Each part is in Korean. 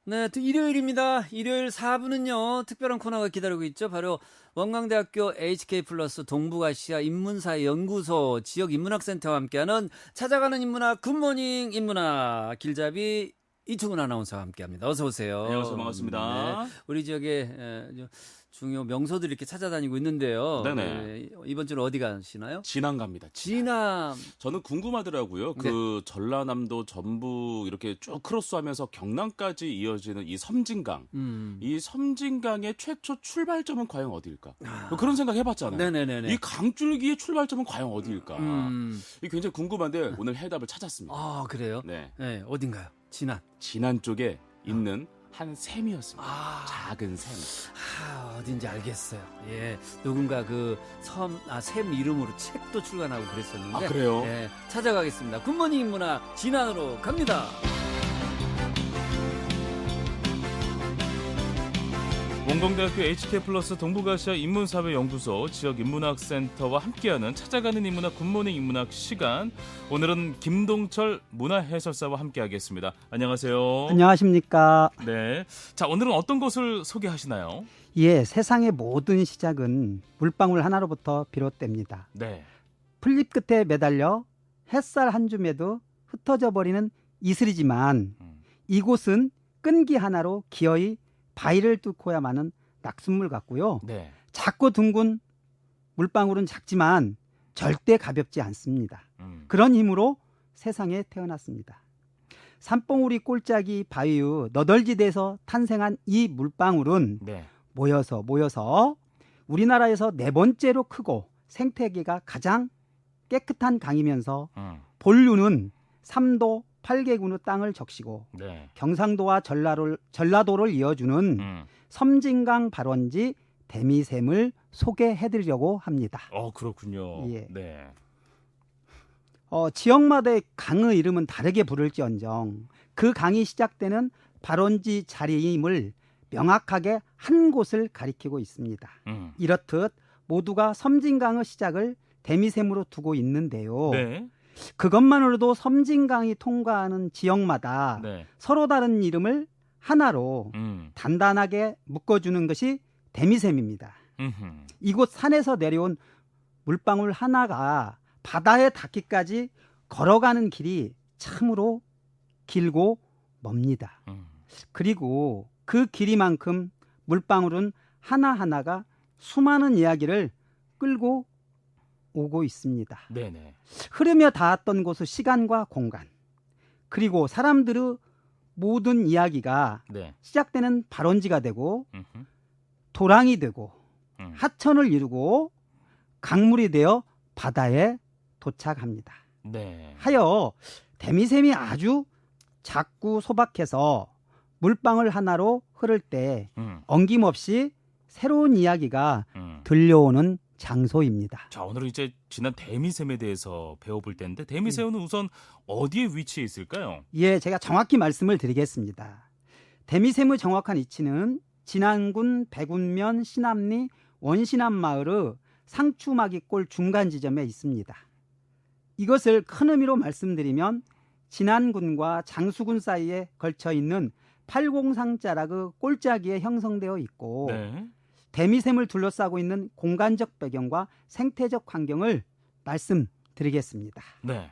네, 또 일요일입니다. 일요일 4부는요, 특별한 코너가 기다리고 있죠. 바로 원광대학교 HK 플러스 동북아시아 인문사회 연구소 지역 인문학센터와 함께하는 찾아가는 인문학 굿모닝 인문학 길잡이 이충훈 아나운서와 함께합니다. 어서 오세요. 안녕하세요. 반갑습니다. 네, 우리 지역에 중요 명소들 이렇게 찾아다니고 있는데요. 네네. 이번 주는 어디 가시나요? 진안 갑니다. 진암. 저는 궁금하더라고요. 네. 그 전라남도 전북 이렇게 쭉 크로스하면서 경남까지 이어지는 이 섬진강. 이 섬진강의 최초 출발점은 과연 어디일까? 뭐 그런 생각 해봤잖아요. 네네네네. 이 강줄기의 출발점은 과연 어디일까? 음. 이 굉장히 궁금한데 오늘 해답을 찾았습니다. 아, 그래요? 네. 네, 어딘가요? 진안. 진안 쪽에 있는 한 샘이었습니다. 아. 작은 샘. 어딘지 알겠어요. 예, 누군가 그 샘 이름으로 책도 출간하고 그랬었는데. 아, 그래요? 예, 찾아가겠습니다. 굿모닝 인문학 진안으로 갑니다. 원광대학교 HK 플러스 동북아시아 인문사회 연구소 지역 인문학센터와 함께하는 찾아가는 인문학 굿모닝 인문학 시간. 오늘은 김동철 문화해설사와 함께하겠습니다. 안녕하세요. 안녕하십니까. 네. 자, 오늘은 어떤 것을 소개하시나요? 예, 세상의 모든 시작은 물방울 하나로부터 비롯됩니다. 네. 풀잎 끝에 매달려 햇살 한 줌에도 흩어져 버리는 이슬이지만 이곳은 끈기 하나로 기어이 바위를 뚫고야 마는 낙숫물 같고요. 네. 작고 둥근 물방울은 작지만 절대 가볍지 않습니다. 그런 힘으로 세상에 태어났습니다. 산봉우리 꼴짝이 바위의 너덜지대에서 탄생한 이 물방울은 네. 모여서 우리나라에서 네 번째로 크고 생태계가 가장 깨끗한 강이면서 본류는 3도 8개군의 땅을 적시고 네. 경상도와 전라도를 이어주는 섬진강 발원지 대미샘을 소개해드리려고 합니다. 그렇군요. 예. 네. 지역마다의 강의 이름은 다르게 부를지언정 그 강이 시작되는 발원지 자리임을 명확하게 한 곳을 가리키고 있습니다. 이렇듯 모두가 섬진강의 시작을 대미샘으로 두고 있는데요. 네. 그것만으로도 섬진강이 통과하는 지역마다 네. 서로 다른 이름을 하나로 단단하게 묶어주는 것이 대미샘입니다. 이곳 산에서 내려온 물방울 하나가 바다에 닿기까지 걸어가는 길이 참으로 길고 멉니다. 그리고 그 길이만큼 물방울은 하나하나가 수많은 이야기를 끌고 오고 있습니다. 네네. 흐르며 닿았던 곳의 시간과 공간, 그리고 사람들의 모든 이야기가 네. 시작되는 발원지가 되고 도랑이 되고 하천을 이루고 강물이 되어 바다에 도착합니다. 네. 하여 대미샘이 아주 작고 소박해서 물방울 하나로 흐를 때 엉김없이 새로운 이야기가 들려오는 장소입니다. 자, 오늘은 이제 지난 대미샘에 대해서 배워볼 텐데 대미샘은 우선 어디에 위치해 있을까요? 예, 제가 정확히 말씀을 드리겠습니다. 대미샘의 정확한 위치는 진안군 백운면 신암리 원신암 마을의 상추마기골 중간 지점에 있습니다. 이것을 큰 의미로 말씀드리면 진안군과 장수군 사이에 걸쳐 있는 팔공상자락의 꼴짜기에 형성되어 있고 네. 대미샘을 둘러싸고 있는 공간적 배경과 생태적 환경을 말씀드리겠습니다. 네.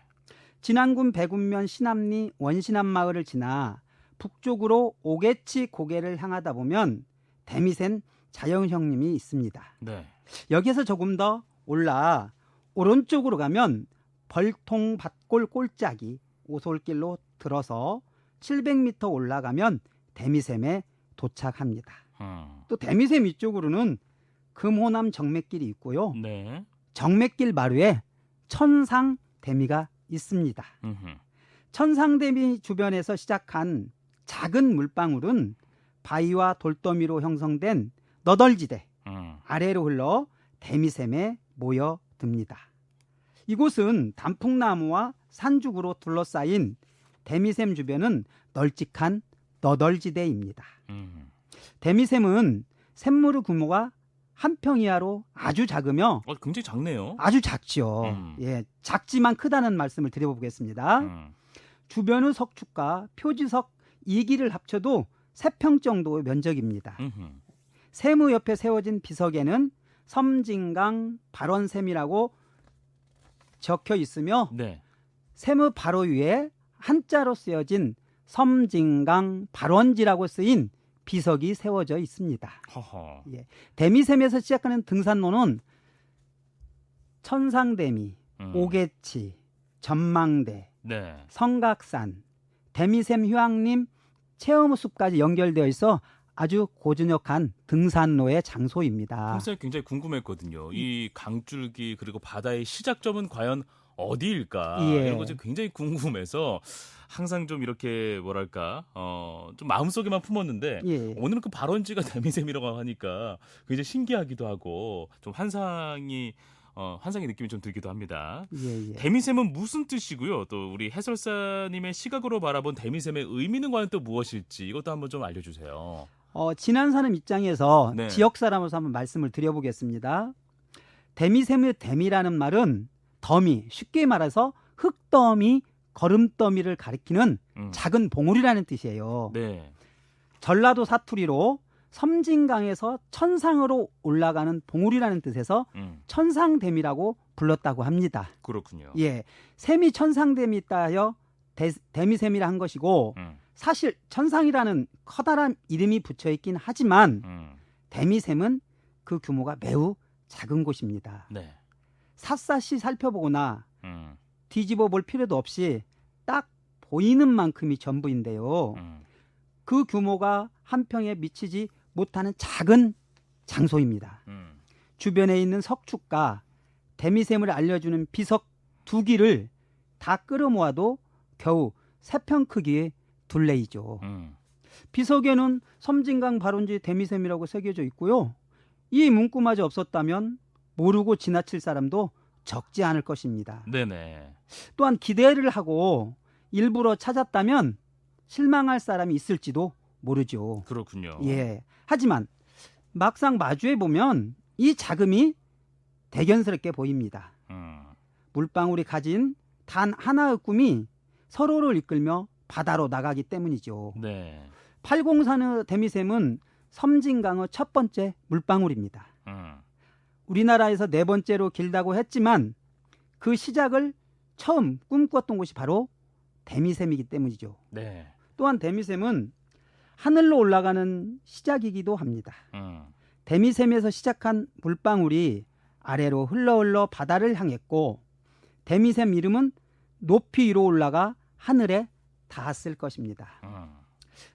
진안군 백운면 신암리 원신암 마을을 지나 북쪽으로 오개치 고개를 향하다 보면 대미샘 자연형림이 있습니다. 네. 여기서 조금 더 올라 오른쪽으로 가면 벌통 밭골 꼴짜기 오솔길로 들어서 700m 올라가면 대미샘에 도착합니다. 또 대미샘 위쪽으로는 금호남 정맥길이 있고요. 네. 정맥길 마루에 천상대미가 있습니다. 천상대미 주변에서 시작한 작은 물방울은 바위와 돌더미로 형성된 너덜지대 아래로 흘러 대미샘에 모여듭니다. 이곳은 단풍나무와 산죽으로 둘러싸인 대미샘 주변은 널찍한 너덜지대입니다. 대미샘은 샘물의 규모가 한 평 이하로 아주 작으며 굉장히 작네요. 아주 작죠. 예, 작지만 크다는 말씀을 드려보겠습니다. 주변의 석축과 표지석 2기를 합쳐도 3평 정도의 면적입니다. 세무 옆에 세워진 비석에는 섬진강 발원샘이라고 적혀 있으며 네. 세무 바로 위에 한자로 쓰여진 섬진강 발원지라고 쓰인 비석이 세워져 있습니다. 허허. 예. 대미샘에서 시작하는 등산로는 천상대미, 오개치, 전망대, 네. 성각산, 대미샘 휴양림, 체험숲까지 연결되어 있어 아주 고즈넉한 등산로의 장소입니다. 평소에 굉장히 궁금했거든요. 이 강줄기 그리고 바다의 시작점은 과연 어디일까? 예. 이런 것이 굉장히 궁금해서 항상 좀 이렇게 뭐랄까 좀 마음속에만 품었는데 예. 오늘은 그 발원지가 대미샘이라고 하니까 굉장히 신기하기도 하고 좀 환상의 느낌이 좀 들기도 합니다. 예, 예. 대미샘은 무슨 뜻이고요? 또 우리 해설사님의 시각으로 바라본 대미샘의 의미는 과연 또 무엇일지 이것도 한번 좀 알려주세요. 지난 사람 입장에서 네. 지역 사람으로서 한번 말씀을 드려보겠습니다. 대미샘의 대미라는 말은 더미, 쉽게 말해서 흙더미, 거름더미를 가리키는 작은 봉우리라는 뜻이에요. 네. 전라도 사투리로 섬진강에서 천상으로 올라가는 봉우리라는 뜻에서 천상대미라고 불렀다고 합니다. 그렇군요. 예, 샘이 천상대미 따여 대미샘이라 한 것이고 사실 천상이라는 커다란 이름이 붙여 있긴 하지만 대미샘은 그 규모가 매우 작은 곳입니다. 네. 샅샅이 살펴보거나 뒤집어 볼 필요도 없이 딱 보이는 만큼이 전부인데요. 그 규모가 한 평에 미치지 못하는 작은 장소입니다. 주변에 있는 석축과 대미샘을 알려주는 비석 2기를 다 끌어모아도 겨우 3평 크기의 둘레이죠. 비석에는 섬진강 발원지 대미샘이라고 새겨져 있고요. 이 문구마저 없었다면 모르고 지나칠 사람도 적지 않을 것입니다. 네네. 또한 기대를 하고 일부러 찾았다면 실망할 사람이 있을지도 모르죠. 그렇군요. 예. 하지만 막상 마주해 보면 이 자금이 대견스럽게 보입니다. 물방울이 가진 단 하나의 꿈이 서로를 이끌며 바다로 나가기 때문이죠. 네. 804의 대미샘은 섬진강의 첫 번째 물방울입니다. 우리나라에서 4번째로 길다고 했지만 그 시작을 처음 꿈꿨던 곳이 바로 대미샘이기 때문이죠. 네. 또한 대미샘은 하늘로 올라가는 시작이기도 합니다. 대미샘에서 시작한 물방울이 아래로 흘러 바다를 향했고 대미샘 이름은 높이 위로 올라가 하늘에 닿았을 것입니다.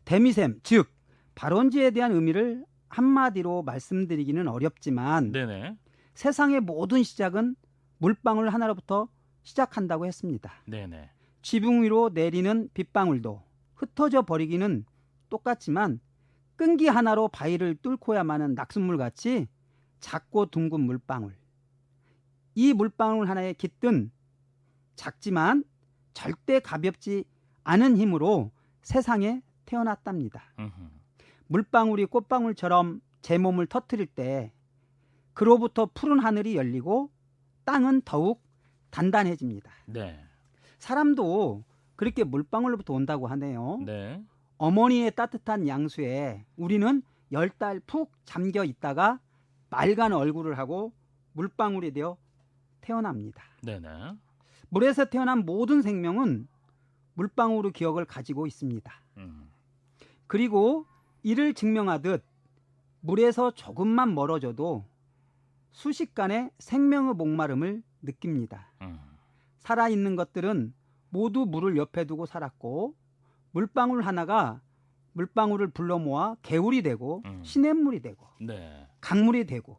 대미샘, 즉 발원지에 대한 의미를 한마디로 말씀드리기는 어렵지만 네네. 세상의 모든 시작은 물방울 하나로부터 시작한다고 했습니다. 네네. 지붕 위로 내리는 빗방울도 흩어져 버리기는 똑같지만 끈기 하나로 바위를 뚫고야 마는 낙숫물같이 작고 둥근 물방울. 이 물방울 하나에 깃든 작지만 절대 가볍지 않은 힘으로 세상에 태어났답니다. 물방울이 꽃방울처럼 제 몸을 터뜨릴 때 그로부터 푸른 하늘이 열리고 땅은 더욱 단단해집니다. 네. 사람도 그렇게 물방울로부터 온다고 하네요. 네. 어머니의 따뜻한 양수에 우리는 10달 푹 잠겨 있다가 맑은 얼굴을 하고 물방울이 되어 태어납니다. 네네. 물에서 태어난 모든 생명은 물방울의 기억을 가지고 있습니다. 그리고 이를 증명하듯 물에서 조금만 멀어져도 순식간에 생명의 목마름을 느낍니다. 살아있는 것들은 모두 물을 옆에 두고 살았고 물방울 하나가 물방울을 불러 모아 개울이 되고 시냇물이 되고 네. 강물이 되고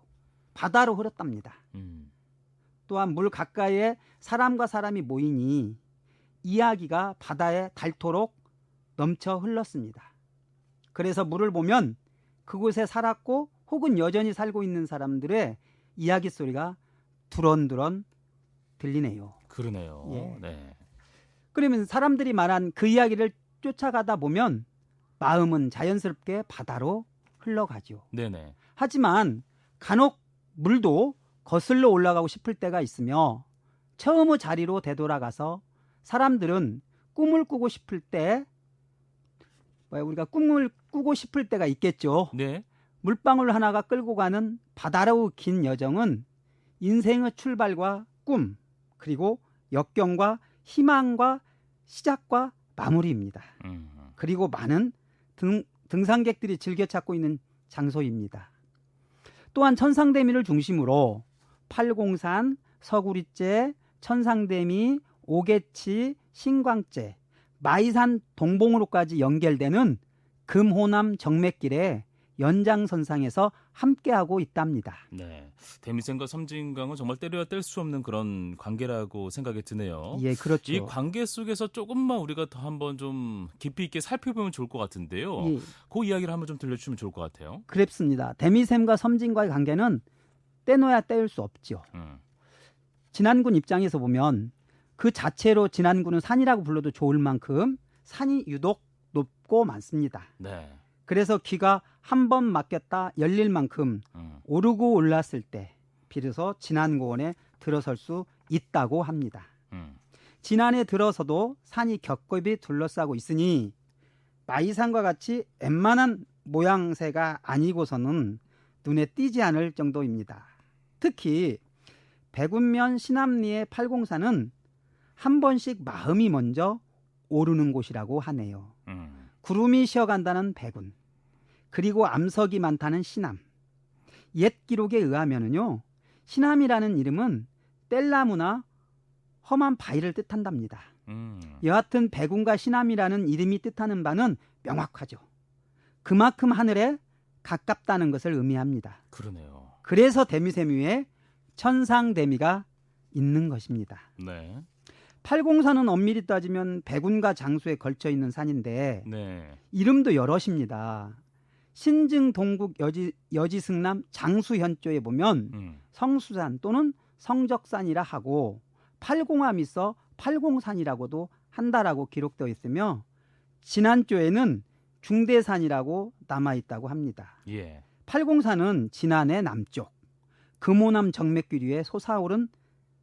바다로 흐렸답니다. 또한 물 가까이에 사람과 사람이 모이니 이야기가 바다에 닳도록 넘쳐 흘렀습니다. 그래서 물을 보면 그곳에 살았고 혹은 여전히 살고 있는 사람들의 이야기 소리가 두런두런 들리네요. 그러네요. 예. 네. 그러면 사람들이 말한 그 이야기를 쫓아가다 보면 마음은 자연스럽게 바다로 흘러가죠. 네네. 하지만 간혹 물도 거슬러 올라가고 싶을 때가 있으며 처음의 자리로 되돌아가서 사람들은 꿈을 꾸고 싶을 때 우리가 꿈을 바꾸고 싶을 때가 있겠죠. 네. 물방울 하나가 끌고 가는 바다로 긴 여정은 인생의 출발과 꿈, 그리고 역경과 희망과 시작과 마무리입니다. 그리고 많은 등산객들이 즐겨 찾고 있는 장소입니다. 또한 천상대미를 중심으로 팔공산, 서구리째, 천상대미, 오개치, 신광제, 마이산 동봉으로까지 연결되는 금호남 정맥길에 연장선상에서 함께하고 있답니다. 네. 대미샘과 섬진강은 정말 때려야 뗄 수 없는 그런 관계라고 생각이 드네요. 예, 그렇죠. 이 관계 속에서 조금만 우리가 더 한번 좀 깊이 있게 살펴보면 좋을 것 같은데요. 예, 그 이야기를 한번 좀 들려주시면 좋을 것 같아요. 그렇습니다. 대미샘과 섬진과의 관계는 떼놓아야 떼일 수 없죠. 진안군 입장에서 보면 그 자체로 진안군은 산이라고 불러도 좋을 만큼 산이 유독 높고 많습니다. 네. 그래서 귀가 한 번 막혔다 열릴 만큼 오르고 올랐을 때 비로소 진안고원에 들어설 수 있다고 합니다. 진안에 들어서도 산이 겹겹이 둘러싸고 있으니 마이산과 같이 웬만한 모양새가 아니고서는 눈에 띄지 않을 정도입니다. 특히 백운면 신암리의 팔공산은 한 번씩 마음이 먼저 오르는 곳이라고 하네요. 구름이 쉬어간다는 백운, 그리고 암석이 많다는 신암. 옛 기록에 의하면요, 신암이라는 이름은 뗄나무나 험한 바위를 뜻한답니다. 여하튼 백운과 신암이라는 이름이 뜻하는 바는 명확하죠. 그만큼 하늘에 가깝다는 것을 의미합니다. 그러네요. 그래서 대미샘 위에 천상대미가 있는 것입니다. 네. 팔공산은 엄밀히 따지면 백운과 장수에 걸쳐 있는 산인데 네. 이름도 여럿입니다. 신증 동국 여지승남 장수현조에 보면 성수산 또는 성적산이라 하고 팔공암 있어 팔공산이라고도 한다라고 기록되어 있으며 진안조에는 중대산이라고 남아있다고 합니다. 예. 팔공산은 진안의 남쪽 금호남 정맥길 위에 솟아오른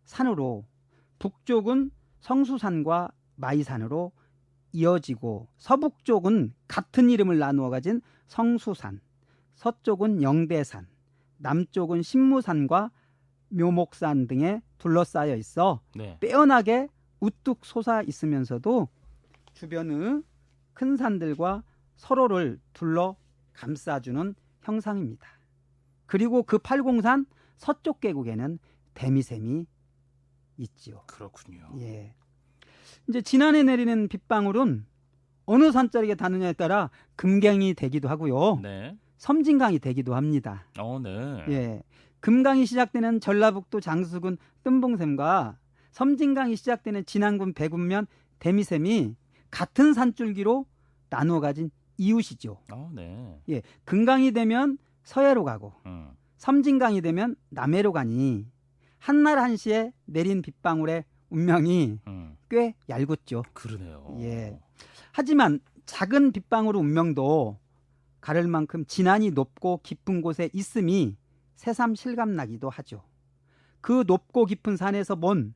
산으로 북쪽은 성수산과 마이산으로 이어지고 서북쪽은 같은 이름을 나누어 가진 성수산, 서쪽은 영대산, 남쪽은 신무산과 묘목산 등에 둘러싸여 있어 네. 빼어나게 우뚝 솟아 있으면서도 주변의 큰 산들과 서로를 둘러 감싸주는 형상입니다. 그리고 그 팔공산 서쪽 계곡에는 대미샘이 있지요. 그렇군요. 예. 이제 진안에 내리는 빗방울은 어느 산자리에 닿느냐에 따라 금강이 되기도 하고요. 네. 섬진강이 되기도 합니다. 네. 예. 금강이 시작되는 전라북도 장수군 뜸봉샘과 섬진강이 시작되는 진안군 백운면 대미샘이 같은 산줄기로 나누어 가진 이웃이죠. 네. 예. 금강이 되면 서해로 가고 섬진강이 되면 남해로 가니 한날 한시에 내린 빗방울의 운명이 꽤 얄궂죠. 그러네요. 예. 하지만 작은 빗방울의 운명도 가를 만큼 진안이 높고 깊은 곳에 있음이 새삼 실감나기도 하죠. 그 높고 깊은 산에서 본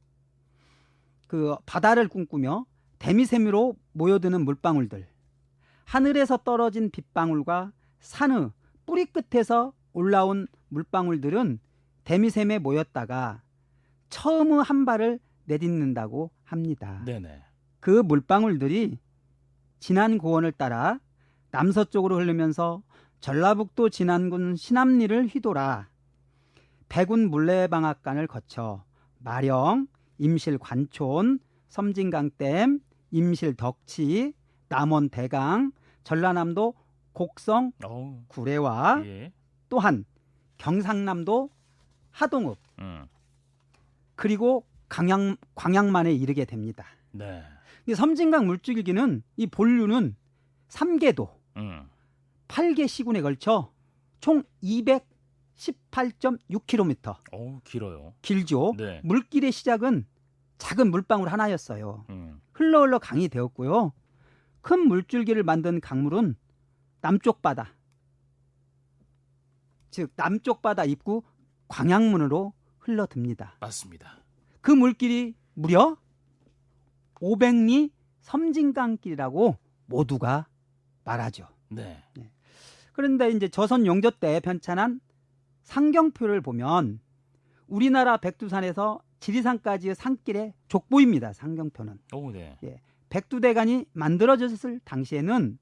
그 바다를 꿈꾸며 대미샘으로 모여드는 물방울들, 하늘에서 떨어진 빗방울과 산의 뿌리 끝에서 올라온 물방울들은 대미샘에 모였다가 처음의 한 발을 내딛는다고 합니다. 네네. 그 물방울들이 진안 고원을 따라 남서쪽으로 흐르면서 전라북도 진안군 신암리를 휘돌아 백운 물레방앗간을 거쳐 마령, 임실 관촌, 섬진강댐, 임실 덕치, 남원 대강, 전라남도 곡성 구례와 예. 또한 경상남도 하동읍 그리고 광양만에 이르게 됩니다. 네. 이 섬진강 물줄기는 이 본류는 3계도 8개 시군에 걸쳐 총 218.6km. 길어요. 길죠. 네. 물길의 시작은 작은 물방울 하나였어요. 흘러 강이 되었고요. 큰 물줄기를 만든 강물은 남쪽 바다, 즉 남쪽 바다 입구 광양문으로 흘러듭니다. 맞습니다. 그 물길이 무려 500리 섬진강길이라고 모두가 말하죠. 네. 그런데 이제 조선 용조 때 편찬한 상경표를 보면 우리나라 백두산에서 지리산까지의 산길의 족보입니다. 상경표는. 오, 네. 백두대간이 만들어졌을 당시에는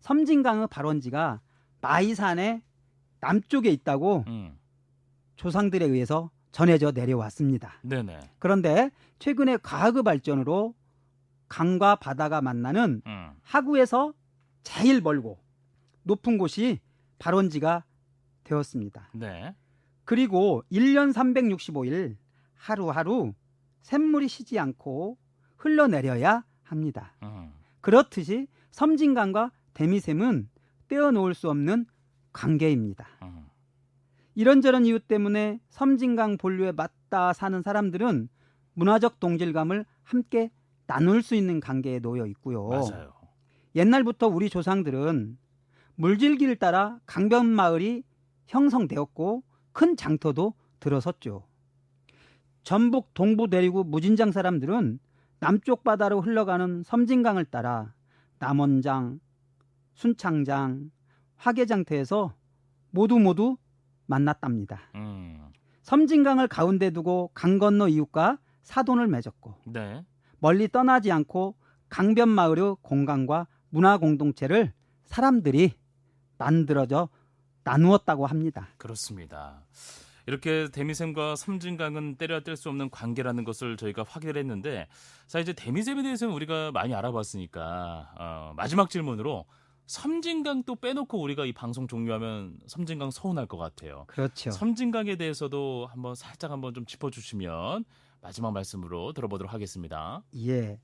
섬진강의 발원지가 마이산의 남쪽에 있다고 조상들에 의해서 전해져 내려왔습니다. 네네. 그런데 최근에 과학의 발전으로 강과 바다가 만나는 하구에서 제일 멀고 높은 곳이 발원지가 되었습니다. 네. 그리고 1년 365일 하루하루 샘물이 쉬지 않고 흘러내려야 합니다. 그렇듯이 섬진강과 대미샘은 떼어놓을 수 없는 관계입니다. 이런저런 이유 때문에 섬진강 본류에 맞닿아 사는 사람들은 문화적 동질감을 함께 나눌 수 있는 관계에 놓여 있고요. 맞아요. 옛날부터 우리 조상들은 물질기를 따라 강변마을이 형성되었고 큰 장터도 들어섰죠. 전북 동부 내리구 무진장 사람들은 남쪽 바다로 흘러가는 섬진강을 따라 남원장, 순창장, 화계장터에서 모두 만났답니다. 섬진강을 가운데 두고 강 건너 이웃과 사돈을 맺었고 네. 멀리 떠나지 않고 강변마을의 공간과 문화 공동체를 사람들이 만들어져 나누었다고 합니다. 그렇습니다. 이렇게 대미샘과 섬진강은 때려야 뗄 수 없는 관계라는 것을 저희가 확인을 했는데, 자 이제 대미샘에 대해서는 우리가 많이 알아봤으니까 마지막 질문으로 섬진강 또 빼놓고 우리가 이 방송 종료하면 섬진강 서운할 것 같아요. 그렇죠. 섬진강에 대해서도 한번 좀 짚어주시면 마지막 말씀으로 들어보도록 하겠습니다. 예,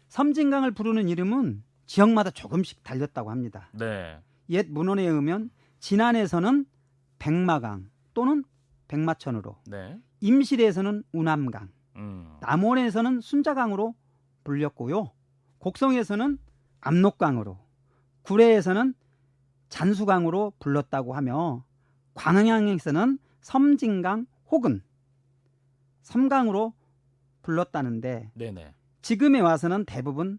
섬진강을 부르는 이름은 지역마다 조금씩 달렸다고 합니다. 네. 옛 문헌에 의하면 진안에서는 백마강 또는 백마천으로, 네. 임실에서는 우남강, 남원에서는 순자강으로 불렸고요. 곡성에서는 압록강으로, 구례에서는 잔수강으로 불렀다고 하며 광양에서는 섬진강 혹은 섬강으로 불렀다는데 네네. 지금에 와서는 대부분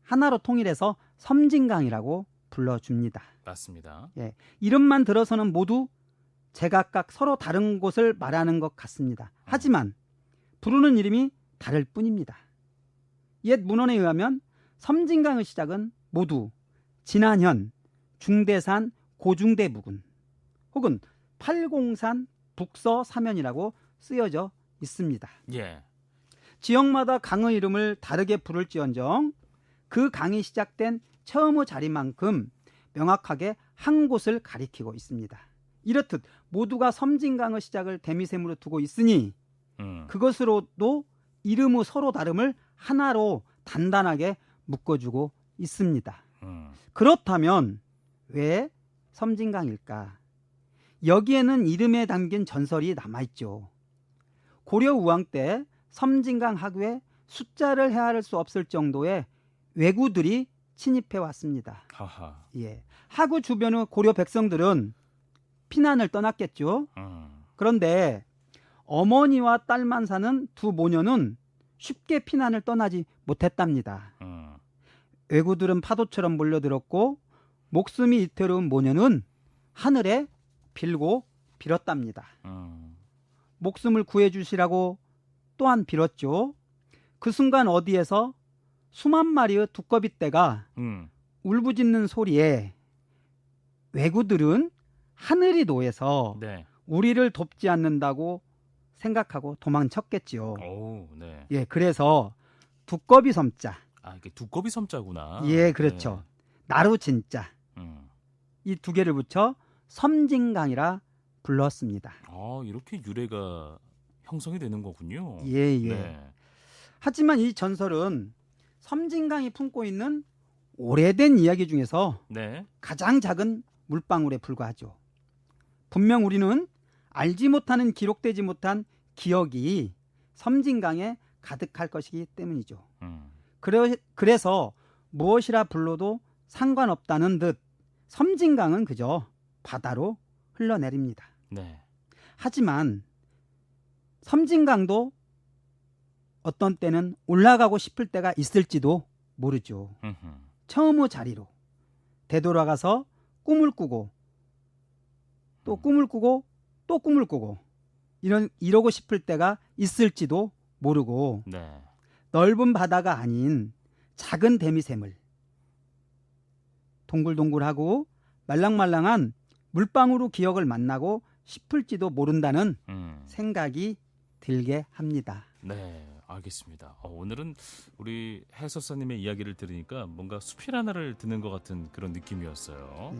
하나로 통일해서 섬진강이라고 불러줍니다. 맞습니다. 예, 이름만 들어서는 모두 제각각 서로 다른 곳을 말하는 것 같습니다. 하지만 부르는 이름이 다를 뿐입니다. 옛 문헌에 의하면 섬진강의 시작은 모두 진안현, 중대산, 고중대부근 혹은 팔공산, 북서사면이라고 쓰여져 있습니다. 예. 지역마다 강의 이름을 다르게 부를지언정 그 강이 시작된 처음의 자리만큼 명확하게 한 곳을 가리키고 있습니다. 이렇듯 모두가 섬진강의 시작을 대미샘으로 두고 있으니 그것으로도 이름의 서로 다름을 하나로 단단하게 묶어주고 있습니다. 그렇다면 왜 섬진강일까? 여기에는 이름에 담긴 전설이 남아있죠. 고려 우왕 때 섬진강 하구에 숫자를 헤아릴 수 없을 정도의 왜구들이 침입해 왔습니다. 하하. 예, 하구 주변의 고려 백성들은 피난을 떠났겠죠. 그런데 어머니와 딸만 사는 두 모녀는 쉽게 피난을 떠나지 못했답니다. 왜구들은 파도처럼 몰려들었고 목숨이 이태로운 모녀는 하늘에 빌고 빌었답니다. 목숨을 구해주시라고 또한 빌었죠. 그 순간 어디에서 수만 마리의 두꺼비떼가 울부짖는 소리에 왜구들은 하늘이 노해서 네. 우리를 돕지 않는다고 생각하고 도망쳤겠지요. 오, 네. 예, 그래서 두꺼비 섬자. 아, 이게 두꺼비 섬자구나. 예, 그렇죠. 나루 진짜. 이 두 개를 붙여 섬진강이라 불렀습니다. 아, 이렇게 유래가 형성이 되는 거군요. 예, 예. 네. 하지만 이 전설은 섬진강이 품고 있는 오래된 이야기 중에서 네. 가장 작은 물방울에 불과하죠. 분명 우리는 알지 못하는 기록되지 못한 기억이 섬진강에 가득할 것이기 때문이죠. 그래서 무엇이라 불러도 상관없다는 듯 섬진강은 그저 바다로 흘러내립니다. 네. 하지만 섬진강도 어떤 때는 올라가고 싶을 때가 있을지도 모르죠. 처음의 자리로 되돌아가서 꿈을 꾸고 또 꿈을 꾸고 또 꿈을 꾸고 이러고 싶을 때가 있을지도 모르고 네. 넓은 바다가 아닌 작은 대미샘을 동글동글하고 말랑말랑한 물방울로 기억을 만나고 싶을지도 모른다는 생각이 들게 합니다. 네, 알겠습니다. 오늘은 우리 해설사님의 이야기를 들으니까 뭔가 수필 하나를 듣는 것 같은 그런 느낌이었어요.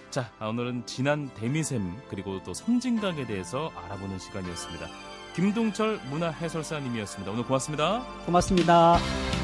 자, 오늘은 진한 대미샘 그리고 또 섬진강에 대해서 알아보는 시간이었습니다. 김동철 문화해설사님이었습니다. 오늘 고맙습니다. 고맙습니다.